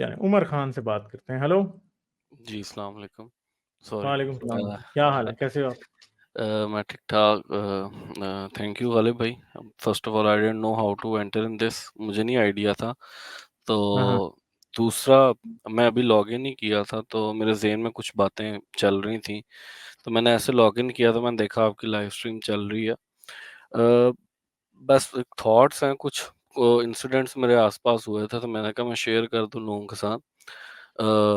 चलें उमर खान से बात करते हैं। हेलो। जी, अस्सलाम वालेकुम। सॉरी। वालेकुम सलाम। क्या हाल है, कैसे हो आप? मैं ठीक-ठाक। थैंक यू गालिब भाई। First of all I didn't know how to enter in this, मुझे नहीं आइडिया था। तो हाँ, हाँ। दूसरा, मैं अभी लॉगिन ही किया था तो मेरे ज़हन में कुछ बातें चल रही थी, तो मैंने ऐसे लॉगिन किया तो मैंने देखा आपकी लाइव स्ट्रीम चल रही है। बस थॉट्स हैं कुछ इंसिडेंट्स मेरे आसपास हुए थे, तो मैंने कहा मैं शेयर कर दूं लोगों के साथ।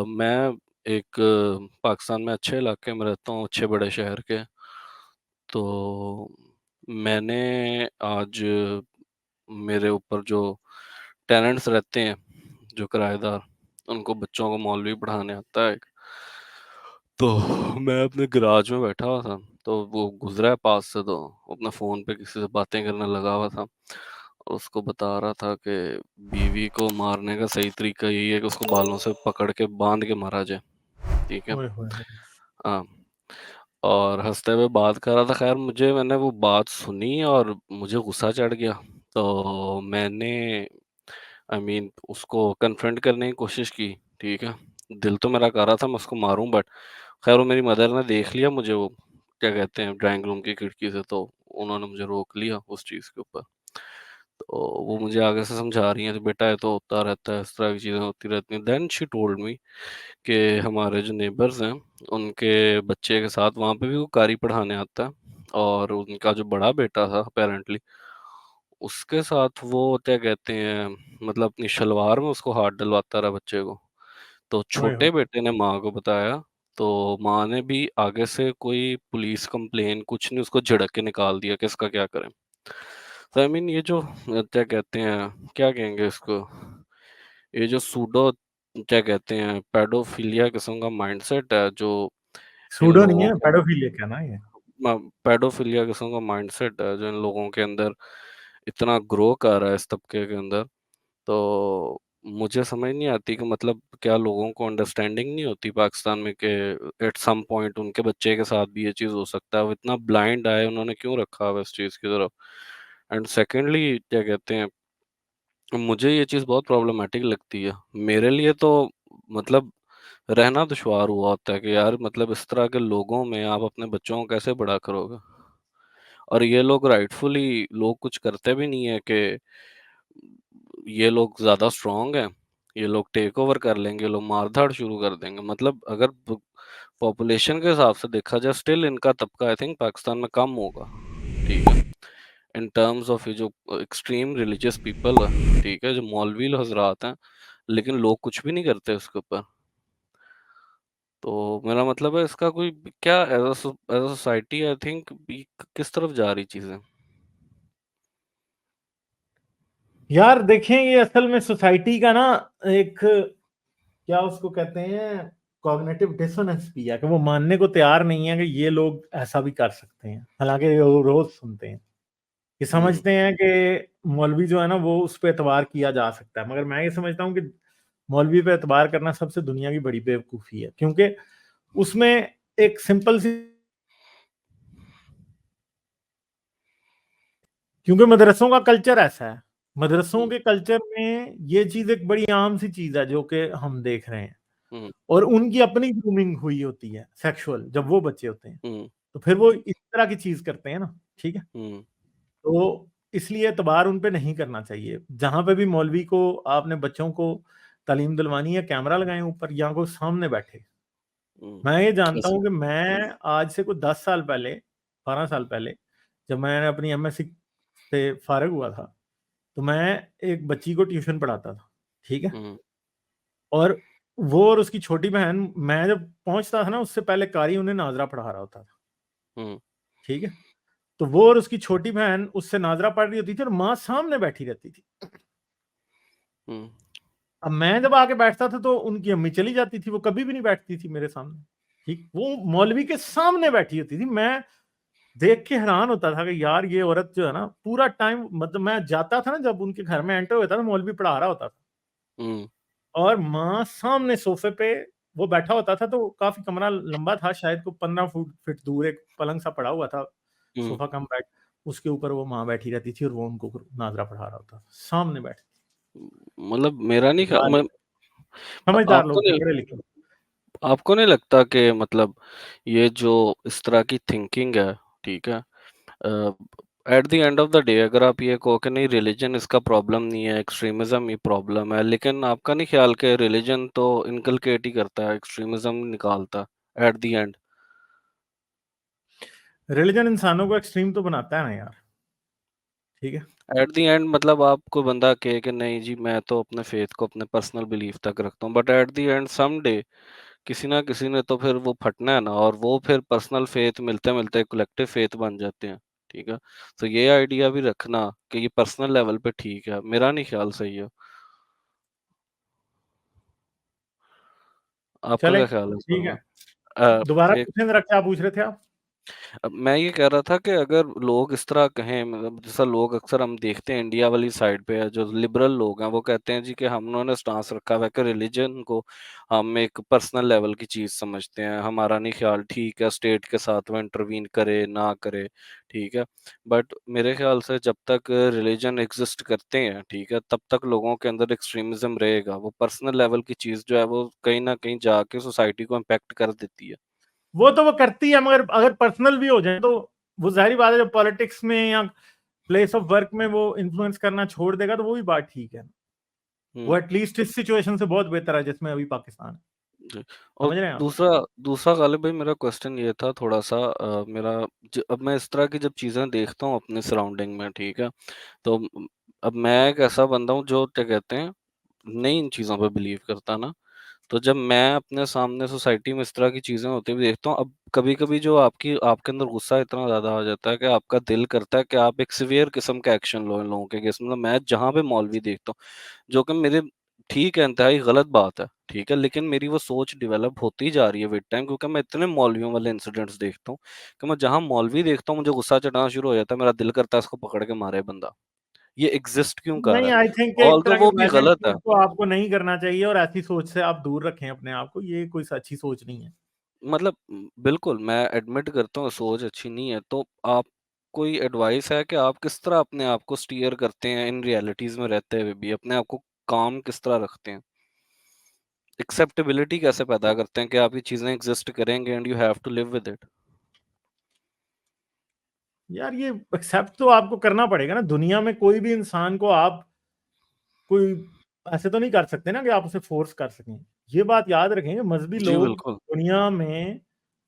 मैं एक पाकिस्तान में अच्छे इलाके में रहता हूँ, अच्छे बड़े शहर के। तो मैंने आज मेरे ऊपर जो टेनेंट्स रहते हैं, जो किराएदार, उनको बच्चों को मौलवी पढ़ाने आता है एक। तो मैं अपने गैराज में बैठा हुआ था, तो वो गुजरा है पास से, तो अपना फ़ोन पे किसी से बातें करने लगा हुआ था और उसको बता रहा था कि बीवी को मारने का सही तरीका यही है कि उसको बालों से पकड़ के बांध के मारा जाए, ठीक है? ओए होए होए। हाँ, और हँसते हुए बात कर रहा था। ख़ैर मैंने वो बात सुनी और मुझे गुस्सा चढ़ गया, तो मैंने उसको कन्फ्रंट करने की कोशिश की, ठीक है? दिल तो मेरा कर रहा था मैं उसको मारूँ, बट ख़ैर वो मेरी मदर ने देख लिया मुझे, वो क्या कहते हैं, ड्राइंग रूम की खिड़की से, तो उन्होंने मुझे रोक लिया उस चीज़ के ऊपर। तो वो मुझे आगे से समझा रही हैं, "तो बेटा ये तो होता रहता है, इस तरह की चीज़ें होती रहती हैं।" देन शी टोल्ड मी कि हमारे जो नेबर्स हैं, उनके बच्चे के साथ वहाँ पे भी वो कारी पढ़ाने आता है, और उनका जो बड़ा बेटा था अपैरेंटली, उसके साथ वो क्या कहते हैं, मतलब अपनी शलवार में उसको हाथ डलवाता रहा बच्चे को। तो ओए होए। छोटे बेटे ने माँ को बताया, तो माँ ने भी आगे से कोई पुलिस कंप्लेन कुछ नहीं, उसको झिड़क के निकाल दिया कि इसका क्या करें। तो ये जो क्या कहते हैं, क्या कहेंगे इसको, ये जो सूडो क्या कहते हैं, पेडोफिलिया किस्म का माइंडसेट है जो इन सूडो नहीं लोगों है, के पेडोफिलिया क्या ना ये? पेडोफिलिया किस्म का माइंडसेट है जो इन लोगों के अंदर इतना ग्रो कर रहा है इस तबके के अंदर। तो मुझे समझ नहीं आती कि मतलब क्या लोगों को अंडरस्टैंडिंग नहीं होती पाकिस्तान में कि एट सम पॉइंट उनके बच्चे के साथ भी ये चीज़ हो सकता है। वो इतना ब्लाइंड आए उन्होंने क्यों रखा है इस चीज़ की तरफ। एंड सेकेंडली क्या कहते हैं, मुझे ये चीज़ बहुत प्रॉब्लमैटिक लगती है। मेरे लिए तो मतलब रहना दुश्वार हुआ होता है कि यार मतलब इस तरह के लोगों में आप अपने बच्चों को कैसे बड़ा करोगे? और ये लोग राइटफुली लोग कुछ करते भी नहीं है कि ये लोग ज़्यादा स्ट्रॉन्ग हैं, ये लोग टेक ओवर कर लेंगे, ये लोग मार-धाड़ शुरू कर देंगे। मतलब अगर पॉपुलेशन के हिसाब से देखा जाए, स्टिल इनका तबका आई थिंक पाकिस्तान में कम होगा, ठीक है? इन टर्म्स ऑफ ये जो एक्सट्रीम रिलीजियस पीपल है, ठीक है? जो मौलवी हज़रात हैं, लेकिन लोग कुछ भी नहीं करते उसके ऊपर। तो मेरा मतलब है इसका कोई क्या as a society I think भी किस तरफ जा रही चीज़ें? यार देखें, ये असल में सोसाइटी का ना एक, क्या उसको कहते हैं, कॉग्निटिव डिसोनेंस भी है कि वो मानने को तैयार नहीं है कि ये लोग ऐसा भी कर सकते हैं। हालांकि वो रोज सुनते हैं, ये हुँ, समझते हैं कि मौलवी जो है ना वो उस पर एतबार किया जा सकता है, मगर मैं ये समझता हूँ कि मौलवी पे एतबार करना सबसे दुनिया की बड़ी बेवकूफ़ी है, क्योंकि उसमें एक सिंपल सी, क्योंकि मदरसों का कल्चर ऐसा है। मदरसों हुँ, के कल्चर में ये चीज एक बड़ी आम सी चीज है जो कि हम देख रहे हैं। हुँ, और उनकी अपनी ग्रूमिंग हुई होती है सेक्सुअल, जब वो बच्चे होते हैं हुँ, तो फिर वो इस तरह की चीज करते हैं ना। ठीक है। हुँ, तो इसलिए एतबार उन पे नहीं करना चाहिए। जहां पे भी मौलवी को आपने बच्चों को तालीम दिलवानी है, कैमरा लगाएं ऊपर या कोई सामने बैठे। हुँ। मैं ये जानता ऐसे हूं कि मैं आज से कोई 10 साल पहले, 12 साल पहले, जब मैंने अपनी एमएससी से फारिग हुआ था, तो मैं एक बच्ची को ट्यूशन पढ़ाता था। ठीक है। हुँ, और वो और उसकी छोटी बहन, मैं जब पहुंचता था ना उससे पहले कारी उन्हें नाजरा पढ़ा रहा होता था। हुँ, ठीक है। तो वो और उसकी छोटी बहन उससे नाजरा पढ़ रही होती थी और माँ सामने बैठी रहती थी। हुँ, अब मैं जब आके बैठता था तो उनकी अम्मी चली जाती थी, वो कभी भी नहीं बैठती थी मेरे सामने। ठीक, वो मौलवी के सामने बैठी होती थी। मैं देख के हैरान होता था कि यार ये औरत जो है ना पूरा टाइम, मतलब मैं जाता था ना जब उनके घर में एंटर होता था, मौलवी पढ़ा रहा होता था हुँ, और माँ सामने सोफे पे वो बैठा होता था। तो काफी कमरा लंबा था, शायद को 15 फीट दूर एक पलंग सा पड़ा हुआ था, हुँ। सोफा कम बेड, उसके ऊपर वो माँ बैठी रहती थी और वो उनको नाजरा पढ़ा रहा होता था सामने बैठ मतलब मेरा नहीं ख्या यार। मैं समझदार आपको लोग थे, नहीं पढ़े लिखे। आपको नहीं लगता कि मतलब ये जो इस तरह की थिंकिंग है, ठीक है, eight the end of the day अगर आप ये कहो कि नहीं रिलीजन इसका प्रॉब्लम नहीं है, एक्सट्रीमिज्म ही प्रॉब्लम है, लेकिन आपका नहीं ख्याल कि रिलीजन तो इनकलकेट ही करता है, एक्सट्रीमिज्म निकालता है एट द एंड? रिलीजन इंसानों को एक्सट्रीम तो बनाता है ना यार, ठीक है। एट द एंड मतलब आपको बंदा कहे कि नहीं जी मैं तो अपने फेथ को अपने पर्सनल बिलीफ तक रखता हूँ, but at the end some day किसी ना किसी ने तो फिर वो फटना है ना, और वो फिर पर्सनल फेथ मिलते मिलते कलेक्टिव फेथ बन जाते हैं, ठीक है। तो ये आइडिया भी रखना कि ये पर्सनल लेवल पे ठीक है, मेरा नहीं ख्याल सही है। आपका चले क्या ख्याल है इस ठीक बारे है, में? अ, दोबारा एक क्वेश्चन रखा, पूछ रहे थे आप। अब मैं ये कह रहा था कि अगर लोग इस तरह कहें, मतलब जैसा लोग अक्सर हम देखते हैं इंडिया वाली साइड पे है, जो लिबरल लोग हैं वो कहते हैं जी कि हम उन्होंने स्टांस रखा हुआ है कि रिलीजन को हम एक पर्सनल लेवल की चीज समझते हैं, हमारा नहीं ख्याल ठीक है स्टेट के साथ वो इंटरवीन करे ना करे, ठीक है। बट मेरे ख्याल से जब तक रिलीजन एग्जिस्ट करते हैं, ठीक है, तब तक लोगों के अंदर एक्सट्रीमिज्म रहेगा, वो पर्सनल लेवल की चीज जो है वो कहीं ना कहीं जाके सोसाइटी को इम्पेक्ट कर देती है। वो तो वो करती है, मगर अगर पर्सनल भी हो जाए तो वो जाहिर बात है, जब पॉलिटिक्स में या प्लेस ऑफ वर्क में वो इन्फ्लुएंस करना छोड़ देगा तो वो भी बात ठीक है। वो हम्म। एटलीस्ट इस सिचुएशन से बहुत बेहतर है जिसमें अभी पाकिस्तान है। जी। और समझ रहे हैं आप? दूसरा दूसरा गालिब भाई मेरा क्वेश्चन ये था थोड़ा सा, मेरा अब मैं इस तरह की जब चीज़ें देखता हूँ अपने सराउंडिंग में, ठीक है, तो अब मैं एक ऐसा बंदा हूँ जो क्या कहते हैं नहीं इन चीज़ों पे बिलीव करता ना। तो जब मैं अपने सामने सोसाइटी में इस तरह की चीज़ें होती हुई देखता हूँ, अब कभी-कभी जो आपकी आपके अंदर गुस्सा इतना ज़्यादा आ जाता है कि आपका दिल करता है कि आप एक सीवियर किस्म का एक्शन लो इन लोगों के केस में। मतलब मैं जहाँ पे मौलवी देखता हूँ, जो कि मेरे ठीक है, इंतहाई गलत बात है, ठीक है, लेकिन मेरी वो सोच डेवलप होती जा रही है विद टाइम, क्योंकि मैं इतने मौलवियों वाले इंसिडेंट्स देखता हूँ कि मैं जहाँ मौलवी देखता हूँ मुझे गुस्सा चढ़ना शुरू हो जाता है, मेरा दिल करता है इसको पकड़ के मारे बंदा। ये एग्जिस्ट क्यों कर नहीं, रहा आई थिंक है? एक ऑल्दो तरह की वो भी वायलेंट गलत है। चीज तो आपको नहीं करना चाहिए, और ऐसी सोच से आप दूर रखें अपने आप को, ये कोई अच्छी सोच नहीं है। मतलब बिल्कुल मैं एडमिट करता हूँ सोच अच्छी नहीं है, तो आप कोई एडवाइस है कि आप किस तरह अपने आप को स्टीयर करते हैं इन रियलिटीज में रहते हुए भी, अपने आप को काम किस तरह रखते हैं, एक्सेप्टेबिलिटी कैसे पैदा करते हैं कि आप ये चीजें एग्जिस्ट करेंगे and you have to live with it? यार ये एक्सेप्ट तो आपको करना पड़ेगा ना, दुनिया में कोई भी इंसान को आप कोई ऐसे तो नहीं कर सकते ना कि आप उसे फोर्स कर सकें। ये बात याद रखें कि मजहबी जी लोग बिल्कुल। दुनिया में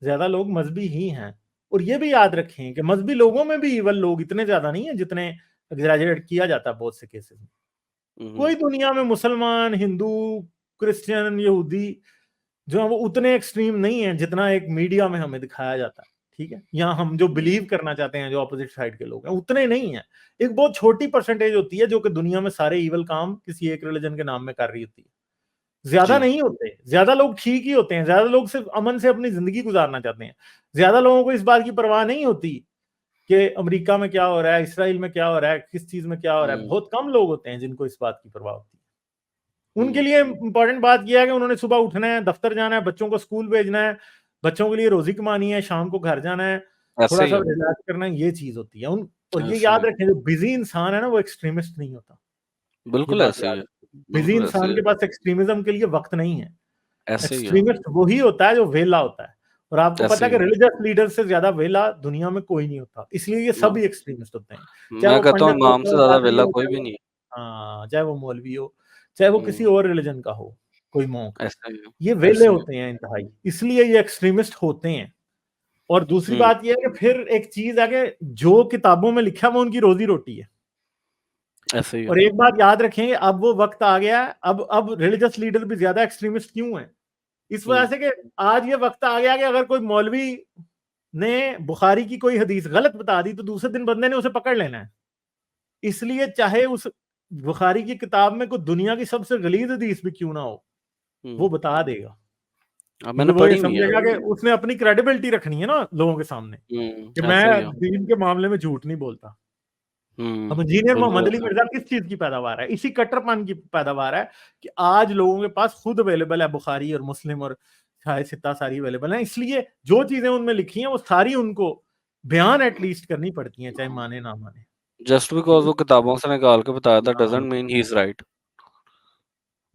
ज्यादा लोग मजहबी ही हैं। और ये भी याद रखें कि मजहबी लोगों में भी इवल लोग इतने ज्यादा नहीं है जितने एग्जैजरेट किया जाता है बहुत से केसेस में। हम्म। कोई दुनिया में मुसलमान, हिंदू, क्रिश्चियन, यहूदी जो है वो उतने एक्सट्रीम नहीं है जितना एक मीडिया में हमें दिखाया जाता है, ठीक है। यहाँ हम जो बिलीव करना चाहते हैं, जो अपोजिट साइड के लोग हैं, उतने नहीं है। एक बहुत छोटी परसेंटेज होती है जो कि दुनिया में सारे इवल काम किसी एक रिलीजन के नाम में कर रही होती है। ज्यादा जी। नहीं होते, ज्यादा लोग ठीक ही होते हैं, ज्यादा लोग सिर्फ अमन से अपनी जिंदगी गुजारना चाहते हैं। ज्यादा लोगों को इस बात की परवाह नहीं होती कि अमेरिका में क्या हो रहा है, इसराइल में क्या हो रहा है, किस चीज में क्या हो रहा है। हम्म। बहुत कम लोग होते हैं जिनको इस बात की परवाह होती है। उनके हम्म। लिए इंपॉर्टेंट बात यह है कि उन्होंने सुबह उठना है, दफ्तर जाना है, बच्चों को स्कूल भेजना है, बच्चों के लिए रोजी कमानी है, शाम को घर जाना है, ऐसे थोड़ा ही सा है। रिलैक्स करना है, ये चीज होती है उन। और ये ऐसे ही याद है। रखें, जो बिजी इंसान है ना वो एक्सट्रीमिस्ट नहीं होता। ये बिल्कुल बात ऐसे ही याद है। रखें, बिजी बिल्कुल ऐसे इंसान ही के है। पास एक्सट्रीमिज्म के लिए वक्त नहीं है। ऐसे ही है। एक्सट्रीमिस्ट वही होता है जो वेला होता है। और आपको पता ऐसे है ही कि है। रिलीजियस लीडर से ज्यादा वेला दुनिया में कोई नहीं होता, इसलिए ये ना, सभी एक्सट्रीमिस्ट होते हैं। चाहे मैं वो कहता हूँ पंडित हो, इमाम चाहे से वो ज्यादा पादरी वेला हो, कोई चाहे भी वो, नहीं है। हाँ, चाहे वो मौलवी हो, चाहे वो किसी हम्म। और रिलीजन का हो, कोई मॉन्क। ऐसे ही ये है। वेले ऐसे ही है। होते हैं इंतहाई, इसलिए ये एक्सट्रीमिस्ट होते हैं। और दूसरी हम्म। बात यह है कि फिर एक चीज है कि जो किताबों में लिखा है वो उनकी रोजी रोटी है। ऐसे ही है। और एक बात याद रखें, अब वो वक्त आ गया है, अब रिलीजियस लीडर भी ज्यादा एक्सट्रीमिस्ट क्यों है? इस वजह हम्म। से कि आज ये वक्त आ गया कि अगर कोई मौलवी ने बुखारी की कोई हदीस गलत बता दी तो दूसरे दिन बंदे ने उसे पकड़ लेना है। इसलिए चाहे उस बुखारी की किताब में कोई दुनिया की सबसे गलीज हदीस भी क्यों ना हो, वो हम्म। बता देगा। क्योंकि मैंने वो ये पढ़ी हुई है। समझेगा कि उसने अपनी क्रेडिबिलिटी रखनी है ना लोगों के सामने, कि मैं ऐसे ही है। दीन के मामले में झूठ नहीं बोलता। अब इंजीनियर मोहम्मद बिल्कुल अली ऐसे मिर्जा किस चीज की पैदावार है? इसी कट्टरपन की पैदावार है कि आज लोगों के पास खुद अवेलेबल है बुखारी और मुस्लिम और शायद सित्ता सारी अवेलेबल है, इसलिए जो चीजें उनमें लिखी हैं वो सारी उनको बयान एटलीस्ट करनी पड़ती हैं, चाहे माने ना माने। जस्ट ठीक बिकॉज है? वो किताबों से निकाल के बताया था हाँ, doesn't mean he is right.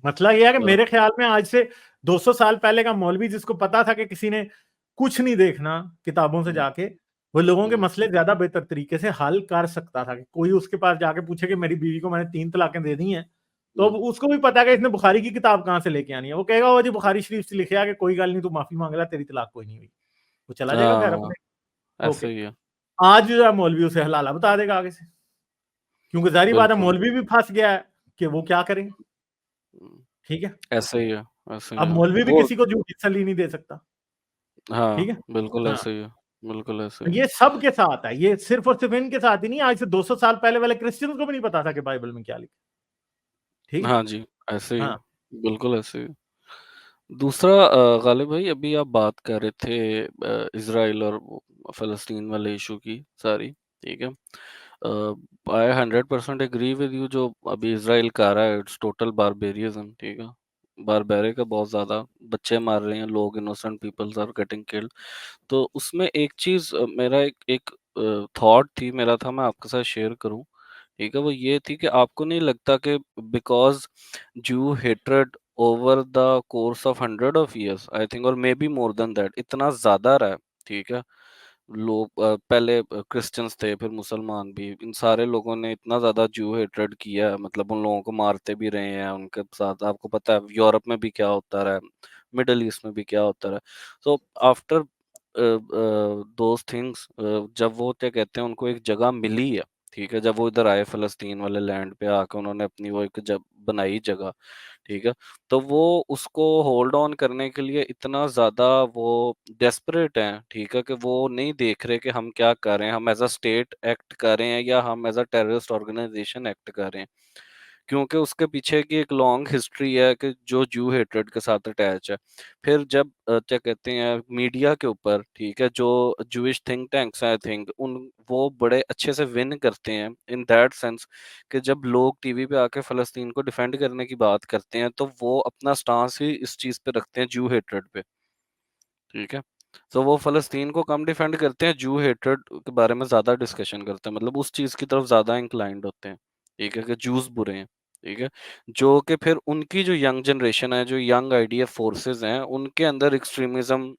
मतलब ये है कि मेरे ख्याल में आज से 200 साल पहले का मौलवी जिसको पता था कि किसी ने कुछ नहीं देखना किताबों से जाके, वो लोगों के मसले ज्यादा बेहतर तरीके से हल कर सकता था। कि कोई उसके पास जाके पूछे कि मेरी बीवी को मैंने 3 तलाकें दे दी हैं, तो अब उसको भी पता है कि इसने बुखारी की किताब कहाँ से लेके आनी है। वो कहेगा वो जी बुखारी शरीफ से लिखे कि कोई गल नहीं, तू माफी मांग ला, तेरी तलाक कोई नहीं हुई। वो चला जाएगा घर अपने। ऐसे ही है। आज जो है मौलवी उसे हलाला बता देगा आगे से, क्योंकि जारी बात है बिल्कुल। मौलवी भी फंस गया है कि वो क्या करेंगे। ठीक है, ऐसे ही है, ऐसे ही अब है। मौलवी भी वो किसी को झूठी तसल्ली नहीं दे सकता। ठीक है, बिल्कुल हाँ, ऐसे ही है, बिल्कुल ऐसे ही है। ये सब के साथ है, ये सिर्फ और सिर्फ इनके साथ ही नहीं, आज से 200 साल पहले वाले क्रिश्चियंस को भी नहीं पता था कि बाइबल में क्या लिखा। ठीक है, हाँ जी, ऐसे ही है, हाँ, बिल्कुल ऐसे ही है। दूसरा गालिब भाई, अभी आप बात कर रहे थे इज़राइल और फ़लस्तीन वाले इशू की सारी, ठीक है? आई 100% एग्री विद यू। जो अभी इज़राइल कर रहा है, इट्स टोटल बारबेरियज़्म, ठीक है? बारबेरिक है बहुत ज़्यादा, बच्चे मार रहे हैं लोग, innocent peoples are getting killed. तो उसमें एक चीज़ मेरा एक एक थॉट थी मेरा था, मैं आपके साथ शेयर करूँ, ठीक है? वो ये थी कि आपको नहीं लगता कि because Jew hatred over the course of hundred of years, I think, और may be more than that, इतना ज़्यादा रहा है, ठीक है? लोग पहले क्रिश्चियंस थे, फिर मुसलमान भी, इन सारे लोगों ने इतना ज़्यादा ज्यू हेट्रेड किया है, मतलब उन लोगों को मारते भी रहे हैं, उनके साथ आपको पता है यूरोप में भी क्या होता रहा है, मिडल ईस्ट में भी क्या होता रहा है। सो आफ्टर दोज थिंग्स, जब वो क्या कहते हैं, उनको एक जगह मिली है, ठीक है? जब वो इधर आए फ़लस्तीन वाले लैंड पे आके, उन्होंने अपनी वो एक जब बनाई जगह, ठीक है? तो वो उसको होल्ड ऑन करने के लिए इतना ज़्यादा वो डेस्परेट हैं, ठीक है? कि वो नहीं देख रहे कि हम क्या कर रहे हैं, हम एज़ अ स्टेट एक्ट कर रहे हैं या हम as a terrorist organisation act कर रहे हैं। क्योंकि उसके पीछे की एक लॉन्ग हिस्ट्री है कि जो ज्यू हेट्रेड के साथ अटैच है। फिर जब क्या कहते हैं मीडिया के ऊपर, ठीक है, जो ज्यूइश थिंक टैंक्स हैं, आई थिंक उन वो बड़े अच्छे से विन करते हैं इन दैट सेंस कि जब लोग टीवी पे आके फ़लस्तीन को डिफेंड करने की बात करते हैं, तो वो अपना स्टांस ही इस चीज़ पे रखते हैं, ज्यू हेट्रेड पे, ठीक है? तो वो फ़लस्तीन को कम डिफेंड करते हैं, ज्यू हेट्रेड के बारे में ज़्यादा डिस्कशन करते हैं, मतलब उस चीज़ की तरफ ज़्यादा इंक्लाइंड होते हैं, ठीक है? कि ज्यूज़ बुरे हैं, ठीक है? जो कि फिर उनकी जो यंग जनरेशन है, जो यंग आईडीएफ फोर्सेस हैं, उनके अंदर एक्सट्रीमिज़्म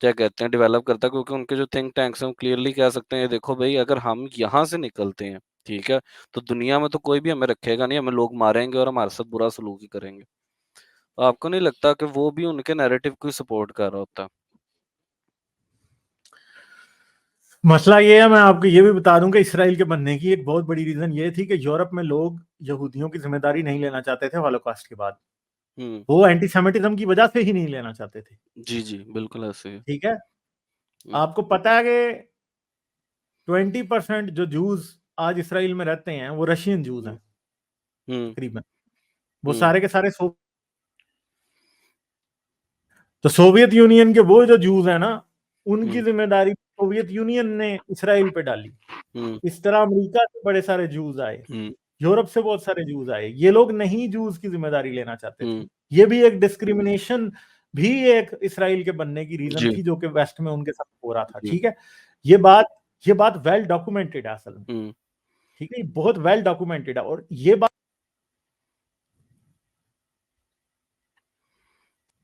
क्या कहते हैं डेवलप करता है, क्योंकि उनके जो थिंक टैंक्स हैं, वो क्लियरली कह सकते हैं, ये देखो भई, अगर हम यहाँ से निकलते हैं, ठीक है? तो दुनिया में तो कोई भी हमें रखेगा नहीं, हमें लोग मारेंगे और हमारे साथ बुरा सलूक ही करेंगे। तो आपको नहीं लगता कि वो भी उनके नैरेटिव को ही सपोर्ट कर रहा होता है? मसला ये है, मैं आपको ये भी बता दूं कि इसराइल के बनने की एक बहुत बड़ी रीजन ये थी कि यूरोप में लोग यहूदियों की जिम्मेदारी नहीं लेना चाहते थे हॉलोकॉस्ट के बाद। हुँ। वो एंटीसेमिटिज्म की वजह से ही नहीं लेना चाहते थे। जी, जी, बिल्कुल ऐसे ही है। ठीक है, हुँ, आपको पता है कि 20% जो जूस आज इसराइल में रहते हैं वो रशियन जूस हैं हुँ, हुँ, तकरीबन। वो हुँ, सारे के सारे तो सोवियत यूनियन के वो जो जूस है ना, उनकी हुँ, जिम्मेदारी सोवियत यूनियन ने इसराइल पे डाली। हुँ, इस तरह अमेरिका से बड़े सारे जूस आए, हुँ, यूरोप से बहुत सारे जूस आए। ये लोग नहीं जूस की जिम्मेदारी लेना चाहते थे। हुँ, ये भी एक डिस्क्रिमिनेशन भी एक इसराइल के बनने की रीजन जी, थी जो कि वेस्ट में उनके साथ हो रहा था। जी, ठीक है, ये बात वेल डॉक्यूमेंटेड है असल में। हुँ, ठीक है, ये बहुत वेल डॉक्यूमेंटेड है। और ये बात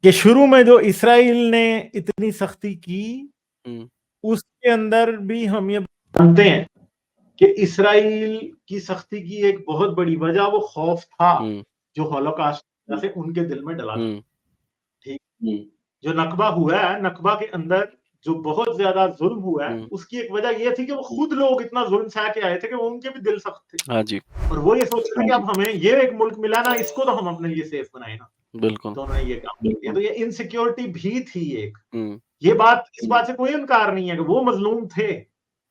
कि शुरू में जो इसराइल ने इतनी सख्ती की, हुँ, उसके अंदर भी हम ये जानते हैं कि इसराइल की सख्ती की एक बहुत बड़ी वजह वो खौफ था हुँ, जो हॉलोकास्ट से उनके दिल में डला था। हुँ, ठीक, जो नकबा हुआ है, नकबा के अंदर जो बहुत ज्यादा जुल्म हुआ है, हुँ, उसकी एक वजह यह थी कि वो खुद लोग इतना जुल्म सह के आए थे कि वो उनके भी दिल सख्त थे। हाँ जी, और वो ये सोच रहे कि अब हमें ये एक मुल्क मिला ना, इसको तो हम अपने लिए सेफ बनाए ना। बिल्कुल, तो उन्होंने ये काम किया। तो ये इनसिक्योरिटी भी थी एक। हुँ, ये बात, इस बात से कोई इनकार नहीं है कि वो मजलूम थे,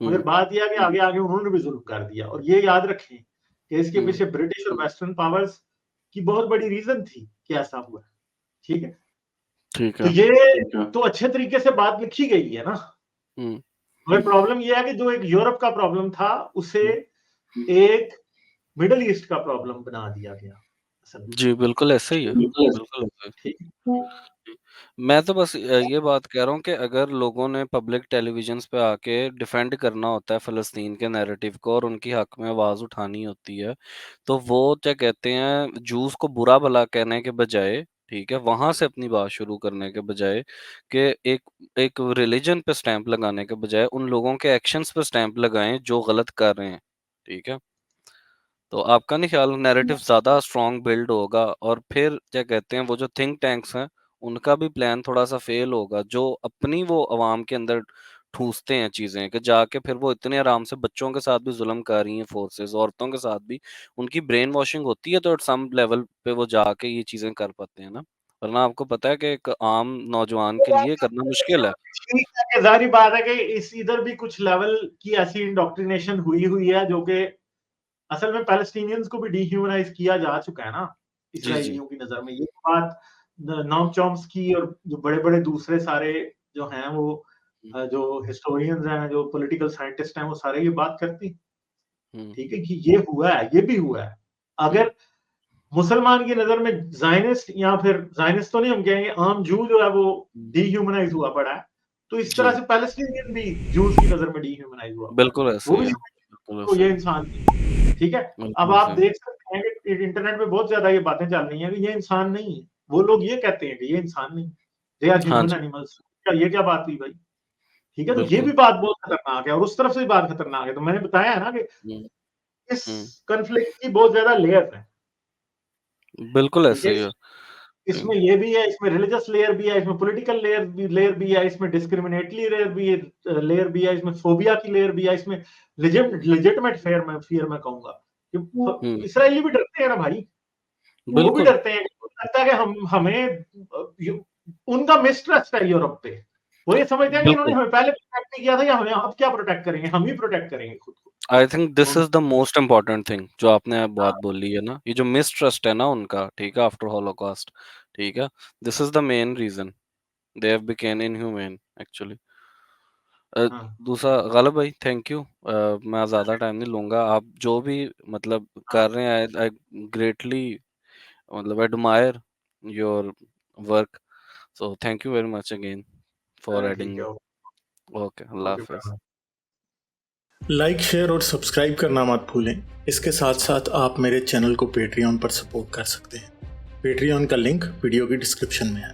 मगर हुँ, बात यह है कि आगे आगे उन्होंने भी जुल्म कर दिया। और ये याद रखें कि इसके हुँ, पीछे ब्रिटिश और वेस्टर्न पावर्स की बहुत बड़ी रीजन थी कि ऐसा हुआ। ठीक है, ठीक तो है, ये तो अच्छे तरीके से बात लिखी गई है ना। हुँ, मगर प्रॉब्लम यह है कि जो एक यूरोप का प्रॉब्लम था, उसे हुँ, एक मिडल ईस्ट का प्रॉब्लम बना दिया गया। असल में। जी, बिल्कुल ऐसा ही है, बिल्कुल ऐसा है। ठीक है। जी, मैं तो बस ये बात कह रहा हूँ कि अगर लोगों ने पब्लिक टेलीविज़न्स पे आके डिफेंड करना होता है फ़लस्तीन के नैरेटिव को और उनकी हक़ में आवाज़ उठानी होती है, तो वो क्या कहते हैं, ज्यूज़ को बुरा-भला कहने के बजाय, ठीक है, वहाँ से अपनी बात शुरू करने के बजाय कि एक एक रिलिजन पे स्टैम्प लगाने के बजाय उन लोगों के एक्शंस पे स्टैम्प लगाएँ जो गलत कर रहे हैं, ठीक है? तो आपका नहीं ख्याल नैरेटिव ज़्यादा स्ट्रॉन्ग बिल्ड होगा और फिर क्या कहते हैं वो जो थिंक टैंक्स हैं, उनका भी प्लान थोड़ा-सा फेल होगा, जो अपनी वो अवाम के अंदर ठूँसते हैं चीज़ें कि जाके फिर वो इतने आराम से बच्चों के साथ भी ज़ुल्म कर रही हैं फोर्सेस, औरतों के साथ भी, उनकी ब्रेन वॉशिंग होती है तो एट सम लेवल पे वो जाके ये चीज़ें कर पाते हैं ना। वरना आपको पता है कि एक आम नौजवान के लिए करना मुश्किल है। ठीक है कि ज़ाहिर बात है कि इस इधर भी कुछ लेवल की ऐसी इंडोक्ट्रिनेशन हुई है जो कि असल में पैलेस्टीनियंस को भी डिह्यूमनाइज किया जा चुका है ना जी, जी। इसराइलियों की नज़र में। ये बात नोम चॉम्स्की और जो बड़े-बड़े दूसरे सारे जो हैं वो हुँ, जो हिस्टोरियंस हैं, जो पॉलिटिकल साइंटिस्ट हैं, वो सारे ये बात करती हैं, हुँ, ठीक है, कि ये हुआ है, ये भी हुआ है। हुँ, अगर मुसलमान की नज़र में ज़ायनिस्ट या फिर ज़ायनिस्ट तो नहीं हम कहेंगे, आम जू जो है वो हुँ। डिह्यूमनाइज हुआ पड़ा है, तो इस तरह जी, से पैलेस्टीनियन भी ज्यूज़ की नज़र में डिह्यूमनाइज हुआ पड़ा है। बिल्कुल ऐसे वो ही भी है, समझते हैं बिल्कुल तो ऐसे ये ही है, इंसान नहीं, ठीक है? अब बिल्कुल ऐसे आप ही है। देख सकते हैं कि इंटरनेट पे बहुत ज़्यादा ये बातें चल रही हैं कि ये इंसान नहीं है। वो लोग ये कहते हैं कि ये इंसान नहीं है। दे आर हाँ ह्यूमन जी, एनिमल्स। क्या ये क्या बात हुई भाई? ठीक है? तो ये बिल्कुल। भी बात बहुत खतरनाक है और उस तरफ से भी बात खतरनाक है। तो मैंने बताया है ना कि हुँ, इस हुँ, कॉन्फ्लिक्ट की बहुत ज़्यादा लेयर्स हैं। बिल्कुल ठीक है? ऐसे ही है। इसमें हुँ, ये भी है, इसमें रिलिजियस लेयर भी है, इसमें पॉलिटिकल लेयर भी है, इसमें डिस्क्रिमिनेटरी लेयर भी है, लेयर भी है, इसमें फोबिया की लेयर भी है, इसमें लेजिटिमेट फियर मैं कहूँगा कि हुँ, इसराइली भी डरते हैं ना भाई, वो भी बिल्कुल, डरते हैं। लगता है कि हम हमें उनका मिसट्रस्ट है यूरोप पे। वो ये समझते हैं कि इन्होंने बिल्कुल। हमें पहले प्रोटेक्ट नहीं किया था या हमें अब क्या प्रोटेक्ट करेंगे, हम ही प्रोटेक्ट करेंगे खुद को। आई थिंक दिस उन is the most important thing जो आपने बात हाँ, बोली है ना, ये जो मिसट्रस्ट है ना उनका, ठीक है, आफ्टर हॉलोकॉस्ट, ठीक है, this is the main reason they have became inhuman actually. Uh, हाँ, दूसरा गालिब भाई थैंक यू मैं ज़्यादा टाइम नहीं लूँगा, आप जो भी मतलब हाँ, कर रहे हैं आई आई ग्रेटली मतलब admire your work, so thank you very much again for ठीक है, एडिंग ओके अल्लाह हाफ़िज़। ओके। लाइक शेयर और सब्सक्राइब करना मत भूलें। इसके साथ साथ आप मेरे चैनल को पेट्रियन पर सपोर्ट कर सकते हैं। पेट्रियन का लिंक वीडियो की डिस्क्रिप्शन में है।